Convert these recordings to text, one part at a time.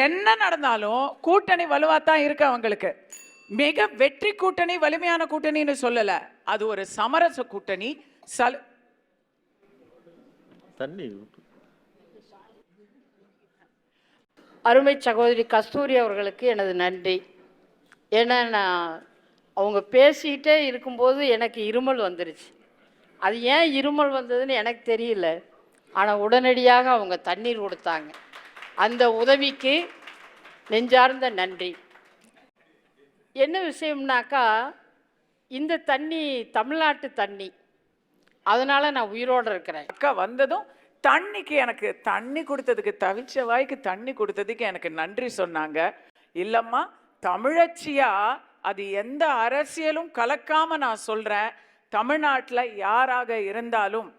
என்ன நடந்தாலும் கூட்டணி வலுவாத்தான் இருக்கு அவங்களுக்கு. மிக வெற்றி கூட்டணி, வலிமையான கூட்டணின்னு சொல்லல, அது ஒரு சமரச கூட்டணி. தண்ணி அருமை சகோதரி கஸ்தூரி அவர்களுக்கு எனது நன்றி. ஏன்னா நான் அவங்க பேசிக்கிட்டே இருக்கும்போது எனக்கு இருமல் வந்துருச்சு. அது ஏன் இருமல் வந்ததுன்னு எனக்கு தெரியல. ஆனால் உடனடியாக அவங்க தண்ணீர் கொடுத்தாங்க. அந்த உதவிக்கு நெஞ்சார்ந்த நன்றி. என்ன விஷயம்னாக்கா, இந்த தண்ணி தமிழ்நாட்டு தண்ணி, அதனால் நான் உயிரோடு இருக்கிறேன். அக்கா வந்ததும் தண்ணிக்கு, எனக்கு தண்ணி கொடுத்ததுக்கு, தவிச்ச வாய்க்கு தண்ணி கொடுத்ததுக்கு எனக்கு நன்றி சொன்னாங்க. இல்லம்மா, தமிழச்சியா அது எந்த அரசியலும் கலக்காம நான் சொல்றேன், தமிழ்நாட்டில் யாராக இருந்தாலும்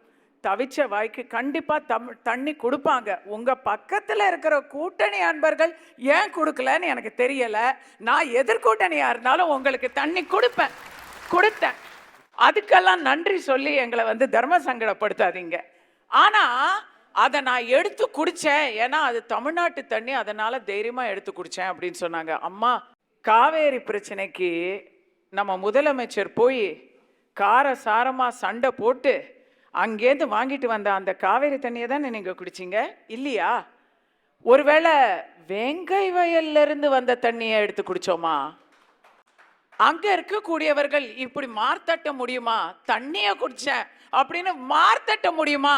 தவிச்ச வாய்க்கு கண்டிப்பா தண்ணி கொடுப்பாங்க. உங்க பக்கத்துல இருக்கிற கூட்டணி அன்பர்கள் ஏன் கொடுக்கலன்னு எனக்கு தெரியல. நான் எதிர்கூட்டணியா இருந்தாலும் உங்களுக்கு தண்ணி கொடுத்தேன். அதுக்கெல்லாம் நன்றி சொல்லி எங்களை தர்ம சங்கடப்படுத்தாதீங்க. ஆனா அதை நான் எடுத்து குடிச்சேன், ஏன்னா அது தமிழ்நாட்டு தண்ணி, அதனால தைரியமா எடுத்து குடிச்சேன் அப்படின்னு சொன்னாங்க. அம்மா, காவேரி பிரச்சனைக்கு நம்ம முதலமைச்சர் போய் காரசாரமா சண்டை போட்டு அங்கேருந்து வாங்கிட்டு வந்த அந்த காவேரி தண்ணியை தானே நீங்க குடிச்சிங்க, இல்லையா? ஒருவேளை வெங்கை வயல்ல இருந்து வந்த தண்ணியை எடுத்து குடிச்சோமா? அங்க இருக்கக்கூடியவர்கள் இப்படி மார்த்தட்ட முடியுமா? தண்ணியை குடிச்சேன் அப்படின்னு மார்த்தட்ட முடியுமா?